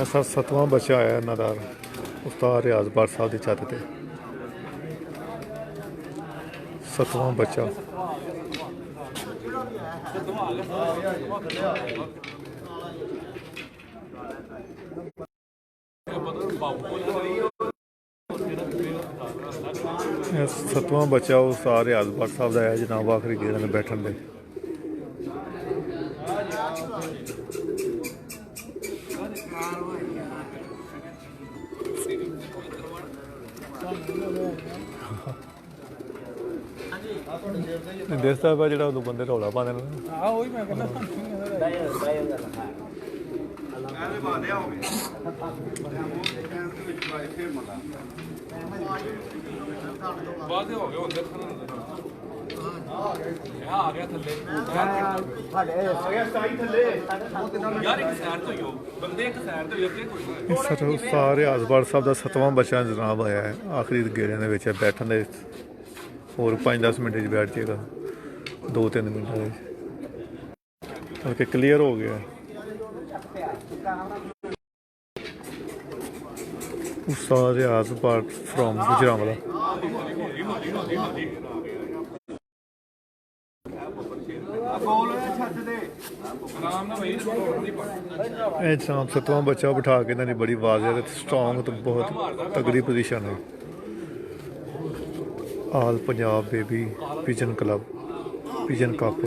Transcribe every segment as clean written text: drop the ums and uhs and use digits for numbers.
ऐसा 7वां बच्चा आया इन्हों का उस्ताद रियाज भट्ट साहब की छत पर 7वां बच्चा सतवां बच्चा उस्ताद रियाज भट्ट साहब का है जनाब आखिरी गेड़ में बैठन दे देखता है जो बंदे रौला पाते रियाज भट्ट साहब का 7वां बच्चा जनाब आया है आखिरी गेड़े बैठन दे होर 5-10 मिनट बैठ जाएगा 2-3 मिनट बल्कि क्लीयर हो गया उस्ताद रियाज भट्ट फ्रॉम गुजरांवाला जनाब 7वां बच्चा बिठा के इन्होंने बड़ी आवाज है स्ट्रोंग तो बहुत तगड़ी पोजीशन है all Punjab baby pigeon club pigeon cup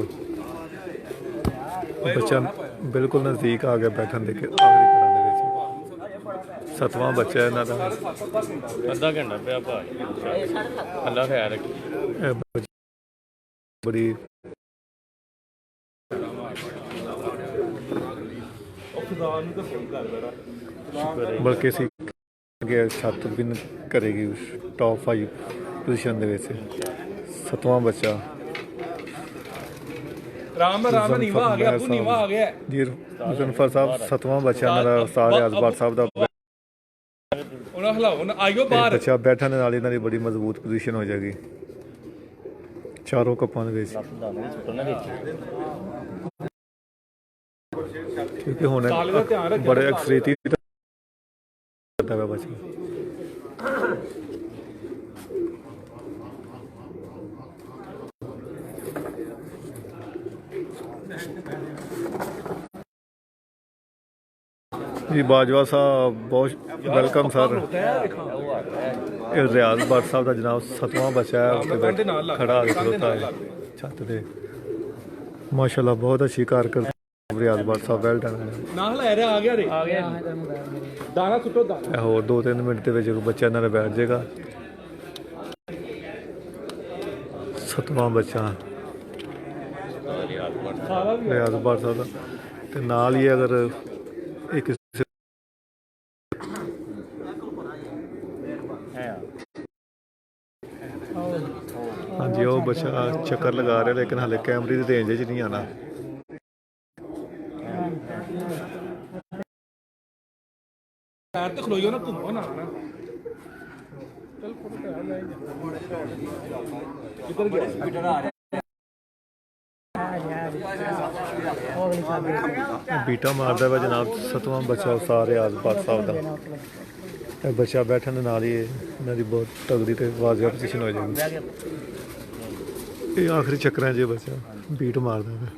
बच्चा बिल्कुल नज़दीक आ गया बैठन दे के आखिरी करा 7वां बच्चा है इन्हों का अद्धा घंटा पे अल्लाह ख्याल बड़ी बल्कि छत विन करेगी टॉप 5 पोजीशन 7वां बच्चा जुल्फर साहब 7वां बच्चा उस्ताद रियाज भट्ट साहब का बच्चा बैठने नाल इन्हां दी बड़ी मजबूत पोजीशन हो जाएगी चारों कप्पां दे क्योंकि हुण बड़े अक्सरीती करता है बच्चा जी बाजवा साहब बहुत वेलकम सर रियाज भट्ट साहब का जनाब 7वां बच्चा है खड़ा खड़ोता है छत पे माशाल्लाह बहुत अच्छी कारकर्दगी रियाज भट्ट साहब वेल डन होर 2-3 मिनट के बच्चा इन्होंने बैठ जाएगा 7वां बच्चा रियाज भट्ट साहब का नाल ही अगर एक हाँ जी वो बच्चा चक्कर लगा रहा लेकिन हाले कैमरे की रेंज नहीं आना बीटा मारदा है जनाब 7वां बच्चा उस्ताद रियाज भट्ट साहब का बच्चा बैठने नाल ही इन्हां दी बहुत तगड़ी ते वाज़िया पोजीशन हो जाएगी ये आखिरी चक्कर जो बच्चा बीट मारदा है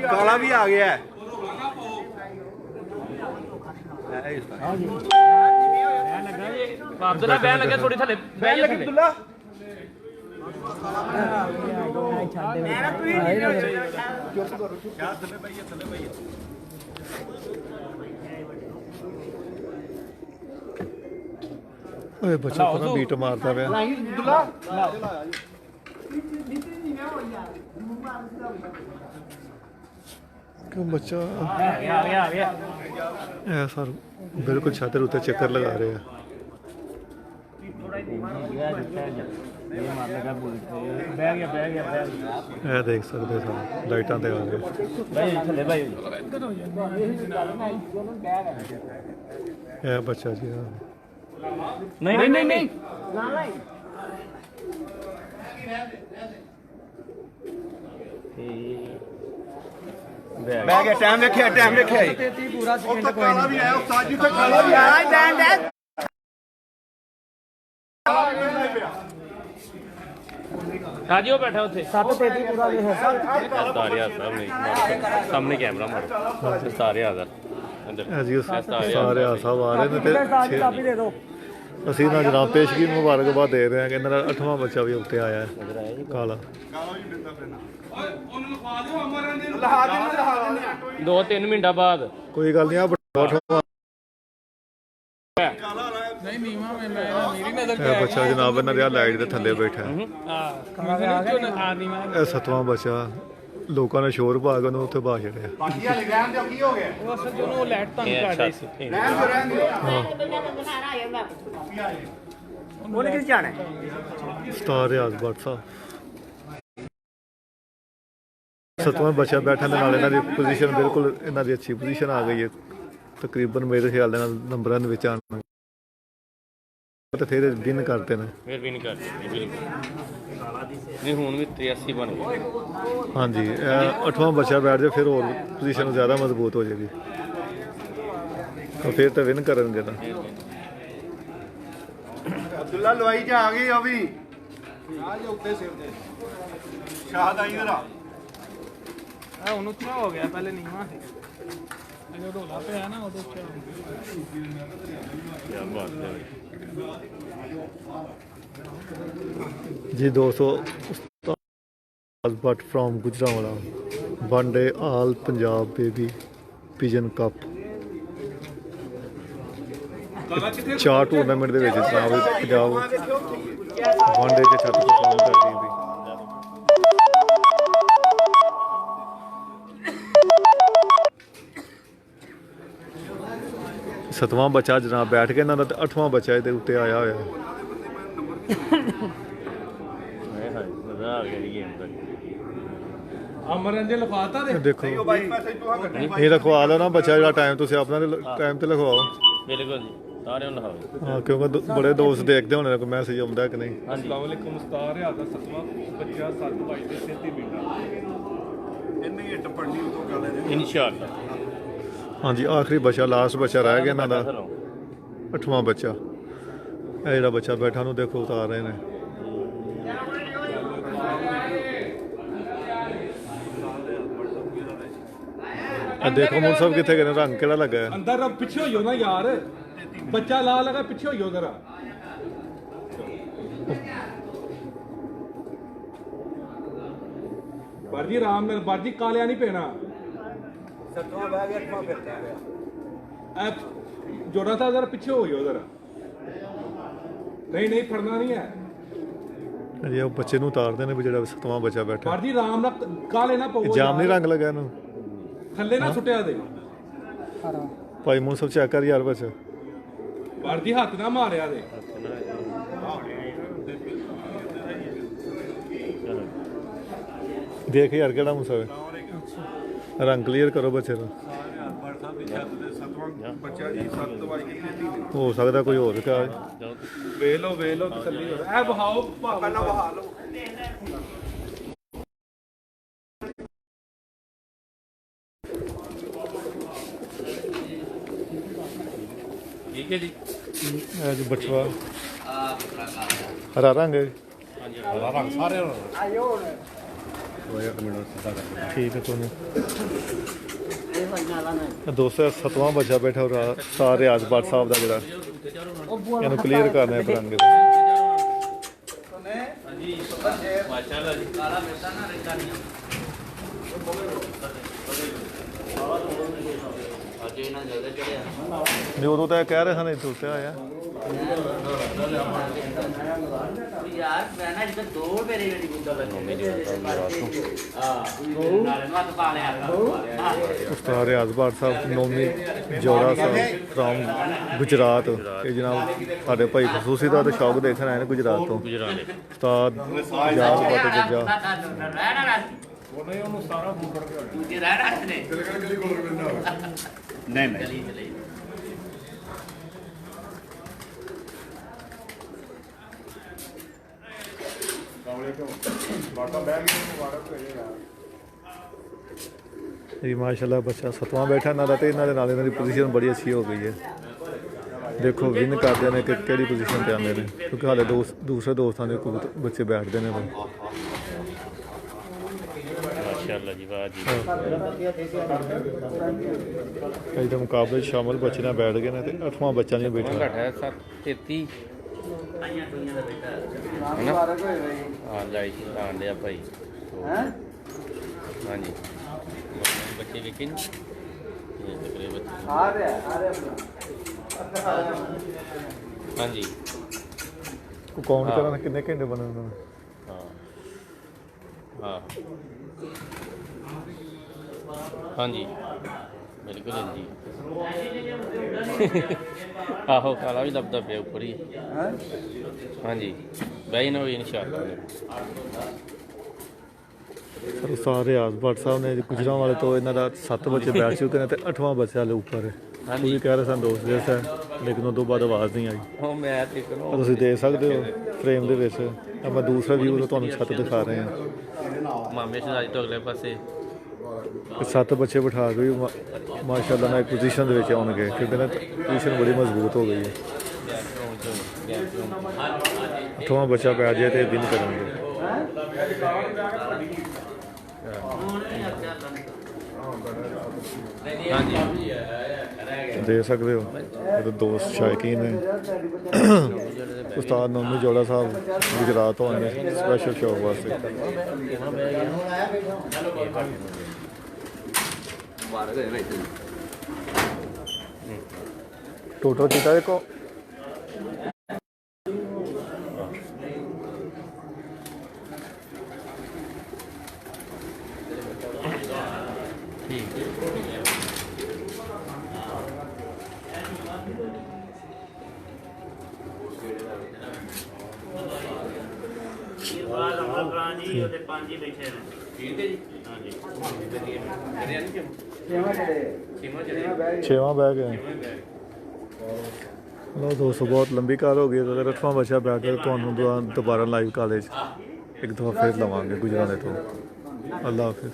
काला भी आ गया है अब्दुल्ला बैन लगे थोड़ी थले बैन लगे अब्दुल्ला बच्चा पूरा बीट मारता पे क्यों बच्चा सर बिल्कुल छाते उत्ते चक्कर लगा रहे हैं ਬਹਿ ਗਿਆ ਇਹ ਦੇਖ ਸਕਦੇ ਸਨ ਲਾਈਟਾਂ ਤੇ ਆ ਗਏ ਭਾਈ ਥੱਲੇ ਭਾਈ ਇਹ ਬੱਚਾ ਜੀ ਆ। ਨਹੀਂ ਬਹਿ ਗਿਆ ਟਾਈਮ ਵੇਖਿਆ ਉੱਥੇ ਕਾਲਾ ਵੀ ਆਇਆ ਉਸਤਾਦ ਜੀ, ਉੱਥੇ ਕਾਲਾ ਵੀ ਆਇਆ। ਰਾਜੀਓ ਬੈਠਾ ਉੱਥੇ 7:33 ਪੂਰਾ ਵੇਖ ਸਾਰਿਆ ਸਾਹਮਣੇ ਕੈਮਰਾ ਮਾਰੋ ਸਾਰਿਆ ਦਾ ਇਹ ਜੀ ਸਾਰੇ ਸਾਹਿਬ ਆ ਰਹੇ ਨੇ ਤੇ ਅਸੀਂ ਨਾ ਜਨਾਬ ਪੇਸ਼ਗੀ ਨੂੰ ਮੁਬਾਰਕਬਾਦ ਦੇ ਰਹੇ ਹਾਂ ਕਿ ਇਹਨਾਂ ਦਾ 8ਵਾਂ ਬੱਚਾ ਵੀ ਉੱਤੇ ਆਇਆ ਹੈ ਕਾਲਾ। ਦੋ 3 ਮਿੰਟਾਂ ਬਾਅਦ ਕੋਈ ਗੱਲ ਨਹੀਂ ਆ ਇਹ ਬੱਚਾ ਜਨਾਬ ਇਹਨਾਂ ਦੇ ਲਾਈਟ ਦੇ ਥੱਲੇ ਬੈਠਾ ਹੈ। ਇਹ 7ਵਾਂ ਬੱਚਾ ਲੋਕਾਂ ਨੇ ਸ਼ੋਰ ਪਾ ਕੇ ਉਹਨੂੰ ਉੱਥੇ ਬਾਹ ਛੱਡਿਆ। ਸਟਾਰ ਰਿਆਜ਼ ਭੱਟ ਸਾਹਿਬ 7ਵਾਂ ਬੱਚਾ ਬੈਠਣ ਦੇ ਨਾਲ ਇਹਨਾਂ ਦੀ ਪੋਜੀਸ਼ਨ ਬਿਲਕੁਲ ਇਹਨਾਂ ਦੀ ਅੱਛੀ ਪੋਜੀਸ਼ਨ ਆ ਗਈ ਹੈ। ਤਕਰੀਬਨ ਮੇਰੇ ਖਿਆਲ ਦੇ ਨਾਲ ਨੰਬਰਾਂ ਦੇ ਵਿੱਚ ਆਉਣ ਤੇ ਫਿਰ ਵਿਨ ਕਰਦੇ ਨੇ ਫਿਰ ਵੀ ਨਹੀਂ ਕਰਦੇ ਬਿਲਕੁਲ ਨਹੀਂ ਹੁਣ ਵੀ 83 ਬਣ ਗਏ। ਹਾਂਜੀ ਇਹ 8ਵਾਂ ਬੱਚਾ ਬੈਠ ਜਾ ਫਿਰ ਹੋਰ ਪੋਜੀਸ਼ਨ ਜ਼ਿਆਦਾ ਮਜ਼ਬੂਤ ਹੋ ਜਾਏਗੀ ਤਾਂ ਫਿਰ ਤਾਂ ਵਿਨ ਕਰਨਗੇ ਨਾ। ਅਬਦੁੱਲਾ ਲਵਾਈ ਚ ਆ ਗਈ ਉਹ ਵੀ ਆ ਜੇ ਉੱਤੇ ਸਿਰ ਤੇ ਸ਼ਾਹਦ ਆਈ ਜਰਾ ਹੁਣ ਉੱਚਾ ਹੋ ਗਿਆ ਪਹਿਲੇ ਨੀਵਾਂ ਸੀ ਜਦੋਂ ਢੋਲਾ ਪਿਆ ਨਾ ਉਦੋਂ ਉੱਚਾ ਕੀ ਬਾਤ ਹੈ ਜੀ ਦੋਸਤੋ ਉਸਤਾਦ Bhatt from Gujranwala one day all Punjab baby Pigeon cup 4 tournament ਦੇ ਵਿੱਚ ਜਨਾਬ ਪੰਜਾਬ ਵਨ ਡੇ 'ਚ ਛੱਤ ਪਰਫਾਰਮ ਕਰਦੀ ਵੀ। ਸਤਵਾਂ ਬੱਚਾ ਜਨਾਬ ਬੈਠ ਕੇ ਇਹਨਾਂ ਦਾ 8ਵਾਂ ਬੱਚਾ ਇਹਦੇ ਉੱਤੇ ਆਇਆ ਹੋਇਆ ਹੈ। ਮਜ਼ਾ ਆ ਗਿਆ ਗੇਮ ਦਾ ਅਮਰੰਜਨ ਲਫਾਤਾ ਦੇ ਦੇਖੋ ਬਾਈ ਪੈਸੇ ਤੂੰ ਗੱਡੀ ਇਹ ਲਿਖਵਾ ਲਓ ਨਾ ਬੱਚਾ ਜਿਹੜਾ ਟਾਈਮ ਤੁਸੀਂ ਆਪਣਾ ਟਾਈਮ ਤੇ ਲਿਖਵਾਓ। ਬਿਲਕੁਲ ਜੀ ਸਾਰਿਆਂ ਨੂੰ ਲਿਖਾਓ ਹਾਂ ਕਿਉਂਕਿ ਬੜੇ ਦੋਸਤ ਦੇਖਦੇ ਹੋਣੇ ਨੇ ਕੋਈ ਮੈਸੇਜ ਆਉਂਦਾ ਕਿ ਨਹੀਂ। ਅਸਲਾਮ ਵਾਲੇਕੁਮ ਉਸਤਾਦ ਰਿਆਜ਼ ਦਾ 7ਵਾਂ ਬੱਚਾ 7 22 ਤੇ 33 ਮਿੰਟਾਂ ਇੰਨੀ ਹਿੱਟ ਪੜਨੀ ਉਤੋਂ ਗੱਲ ਹੈ ਇਨਸ਼ਾਅੱਲਾ ਹਾਂਜੀ ਆਖਰੀ ਬੱਚਾ ਲਾਸਟ ਬੱਚਾ ਰਹਿ ਗਿਆ ਇਹਨਾਂ ਦਾ 8ਵਾਂ ਬੱਚਾ। ਇਹ ਜਿਹੜਾ ਬੱਚਾ ਬੈਠਾ ਨੂੰ ਦੇਖੋ ਉਤਾਰ ਰਹੇ ਨੇ। ਆ ਦੇਖੋ ਮੁਰ ਸਾਹਿਬ ਕਿੱਥੇ ਗਏ ਨੇ ਰੰਗ ਕਿਹੜਾ ਲੱਗਾ ਹੈ। ਅੰਦਰ ਪਿੱਛੇ ਹੋਇਓ ਨਾ ਯਾਰ ਬੱਚਾ ਲਾ ਲਗਾ ਪਿੱਛੇ ਹੋਇਓ ਜ਼ਰਾ ਵਰਜੀ ਆਰਾਮ ਨਾਲ ਵਰਜੀ ਕਾਲਿਆ ਨਹੀਂ ਪੈਣਾ 7ਵਾਂ ਬਹਿ ਗਿਆ 8ਵਾਂ ਫਿਰਦਾ ਪਿਆ ਐ ਜੋੜਾ ਤਾਂ ਜ਼ਰਾ ਪਿੱਛੇ ਹੋਇਓ ਜ਼ਰਾ ਨਹੀਂ ਫੜਨਾ ਨਹੀਂ ਹੈ ਜੀ ਉਹ ਬੱਚੇ ਨੂੰ ਉਤਾਰਦੇ ਨੇ ਵੀ ਜਿਹੜਾ 7ਵਾਂ ਬੱਚਾ ਬੈਠਾ। ਵਰਜੀ ਆਰਾਮ ਨਾਲ ਕਾਲੇ ਨਾ ਪਵੋ ਜਾਮ ਨਹੀਂ ਰੰਗ ਲੱਗਾ ਇਹਨੂੰ ਥੱਲੇ ਨਾ ਸੁੱਟਿਆ ਦੇ ਭਾਈ ਮੁਰ ਸਾਹਿਬ ਚੈੱਕ ਕਰ ਯਾਰ ਬੱਚਾ ਵਰਜੀ ਹੱਥ ਨਾ ਮਾਰਿਆ ਦੇ ਦੇਖ ਯਾਰ ਕਿਹੜਾ ਮੁਸਾ ਹੈ ਰੰਗ ਕਲੀਅਰ ਕਰੋ ਬੱਚੇ ਦਾ। ਬੱਚਾ ਜੀ 7 ਦਵਾਈ ਕਿੰਨੀ ਹੋ ਸਕਦਾ ਕੋਈ ਹੋਰ ਕਾ ਵੇਖ ਲਓ ਤਸੱਲੀ ਹੋ ਇਹ ਬਹਾਓ ਪਹਿਲਾਂ ਬਹਾ ਲਓ ਠੀਕ ਹੈ ਜੀ ਇਹ ਜੀ ਬਟਵਾ ਹਰਾ ਰੰਗ ਹੈ। ਠੀਕ ਹੈ ਤੁਹਾਨੂੰ ਦੋਸਤੋ 7ਵਾਂ ਬੱਚਾ ਬੈਠਾ ਹੋ ਸਟਾਰ ਰਿਆਜ਼ ਭੱਟ ਸਾਹਿਬ ਦਾ ਜਿਹੜਾ ਇਹਨੂੰ ਕਲੀਅਰ ਕਰਨਾ ਹੈ ਪਰੰਗੇ ਦਾ। ਮਾਸ਼ਾਅੱਲਾ ਜੀ ਕਾਲਾ ਬੇਟਾ ਨਾ ਰਹਿੰਦਾ ਨਹੀਂ ਅੱਜ ਇਹਨਾਂ ਜਲਦੀ ਚੜਿਆ ਨਹੀਂ ਉਦੋਂ ਤਾਂ ਇਹ ਕਹਿ ਰਹੇ ਸਨ ਇੱਥੇ ਉੱਤੇ ਆਇਆ यार मैंने इसको दो मेरे गड़ी गुंडा लगे नाले में पा लिया ਉਸਤਾਦ ਰਿਆਜ਼ ਭੱਟ ਸਾਹਿਬ ਨੌਮੀ ਜੋੜਾ ਸਾਹਿਬ ਫਰੋਮ ਗੁਜਰਾਤ ਇਹ ਜਨਾਬ ਸਾਡੇ ਭਾਈ ਖਸੂਸੀ ਦਾ ਤੇ ਸ਼ੌਕ ਦੇਖਣ ਆਏ ਨੇ ਗੁਜਰਾਤ ਤੋਂ ਗੁਜਰਾਤ ਉਸਤਾਦ ਰਿਆਜ਼ ਭੱਟ ਜੱਜਾ ਉਹਨੇ ਉਹਨੂੰ ਸਾਰਾ ਫੋਨ ਫੜ ਕੇ तुझे रहना ने ਨਹੀਂ ਨਹੀਂ चली चली ਵਾਟਾ ਬੈਗ ਨੂੰ ਵਾਟਾ ਭੇਜੇਗਾ ਇਹ ਮਾਸ਼ਾਅੱਲਾ ਬੱਚਾ 7ਵਾਂ ਬੈਠਾ ਇਹਨਾਂ ਦਾ ਤੇ ਇਹਨਾਂ ਦੇ ਨਾਲ ਇਹਨਾਂ ਦੀ ਪੋਜੀਸ਼ਨ ਬੜੀ ਅੱਛੀ ਹੋ ਗਈ ਹੈ ਦੇਖੋ ਵਿਨ ਕਰਦੇ ਨੇ ਕਿ ਕਿਹੜੀ ਪੋਜੀਸ਼ਨ ਤੇ ਆਉਂਦੇ ਨੇ ਕਿਉਂਕਿ ਹਾਲੇ ਦੂਸਰੇ ਦੋਸਤਾਂ ਦੇ ਕੋਈ ਬੱਚੇ ਬੈਠਦੇ ਨੇ ਮਾਸ਼ਾਅੱਲਾ ਜੀ ਵਾਹ ਜੀ ਕਈ ਤਾਂ ਮੁਕਾਬਲੇ 'ਚ ਸ਼ਾਮਲ ਬੱਚੇ ਨਾਲ ਬੈਠ ਗਏ ਨੇ ਤੇ 8ਵਾਂ ਬੱਚਾ ਨਹੀਂ ਬੈਠਾ ਘੱਟ ਹੈ 33 आइया दुनिया का बेटा ਹੈ ਨਾ ਹਾਂ ਲਾਈਕ ਆਣ ਲਿਆ ਭਾਈ ਹਾਂਜੀ ਬੱਚੇ ਵੇਖੇ ਨੇ ਇਹ ਤਕਰੇ ਬੱਚੇ ਹਾਂਜੀ ਕੋ ਕਾਊਂਟ ਕਰਾਂ ਕਿੰਨੇ ਘੰਟੇ ਬਣੇ ਉਹਨਾਂ ਨੇ ਹਾਂ ਹਾਂਜੀ ਬਿਲਕੁਲ ਜੀ ਆਹੋ ਕਾਲਾ ਵੀ ਲੱਭਦਾ ਪਿਆ ਉੱਪਰ ਹੀ ਹਾਂਜੀ ਬਈ ਨਾ ਵੀ ਇਨਸ਼ਾਅੱਲਾ ਸਰ ਉਸਤਾਦ ਰਿਆਜ਼ ਭੱਟ ਸਾਹਿਬ ਨੇ ਗੁਜਰਾਂ ਵਾਲੇ ਤੋਂ ਇਹਨਾਂ ਦਾ 7 ਬੱਚੇ ਬੈਠ ਚੁੱਕੇ ਨੇ ਤੇ 8ਵਾਂ ਬੱਚਾ ਹਲੇ ਉੱਪਰ ਹੈ ਉਹ ਵੀ ਕਹਿ ਰਹੇ ਸਨ ਦੋਸਤ ਦੇ ਹੈ ਲੇਕਿਨ ਉਹ ਤੋਂ ਬਾਅਦ ਆਵਾਜ਼ ਨਹੀਂ ਆਈ ਉਹ ਮੈਂ ਤੇ ਆਹ ਤੁਸੀਂ ਦੇਖ ਸਕਦੇ ਹੋ ਫਰੇਮ ਦੇ ਵਿੱਚ ਆਪਾਂ ਦੂਸਰਾ ਵਿਊ ਤੁਹਾਨੂੰ ਛੱਤ ਦਿਖਾ ਰਹੇ ਹਾਂ ਮਾਮੇ ਸ਼ਾਇਦ ਤੋਂ ਅਗਲੇ ਪਾਸੇ 7 ਬੱਚੇ ਬਿਠਾ ਕੇ ਵੀ ਮਾਸ਼ਾਅੱਲਾ ਨਾਲ ਇੱਕ ਪੋਜੀਸ਼ਨ ਦੇ ਵਿੱਚ ਆਉਣਗੇ ਕਿਉਂਕਿ ਨਾ ਪੋਜੀਸ਼ਨ ਬੜੀ ਮਜ਼ਬੂਤ ਹੋ ਗਈ ਹੈ 8ਵਾਂ ਬੱਚਾ ਪੈ ਜਾਏ ਤੇ ਦਿਨ ਕਰਨਗੇ ਹਾਂਜੀ ਦੇਖ ਸਕਦੇ ਹੋ ਇਹਦੇ ਦੋਸਤ ਸ਼ਾਇਕੀਨ ਨੇ ਉਸਤਾਦ ਨੌਮੀ ਜੋੜਾ ਸਾਹਿਬ ਗੁਜਰਾਤ ਤੋਂ ਆਏ ਨੇ ਸਪੈਸ਼ਲ ਸ਼ੌਕ ਵਾਸਤੇ ਟੋਟਲ ਕੀਤਾ ਦੇਖੋ ਠੀਕ बात अमर प्राण जी और पांच ही बैठे हैं ठीक है जी हां जी 6ਵਾਂ ਬੈਗ ਹੈ ਲੋ ਦੋਸਤੋ ਬਹੁਤ ਲੰਬੀ ਕਾਰ ਹੋ ਗਈ ਅਗਰ 8ਵਾਂ ਬੱਚਾ ਬੈਠ ਕੇ ਤੁਹਾਨੂੰ ਦੁਬਾਰਾ ਲਾਈਵ ਕਾਲਜ ਇੱਕ ਦਫਾ ਫੇਰ ਲਵਾਂਗੇ ਗੁਜਰਾਣੇ ਤੋਂ ਅੱਲਾਹ ਹਾਫਿਜ਼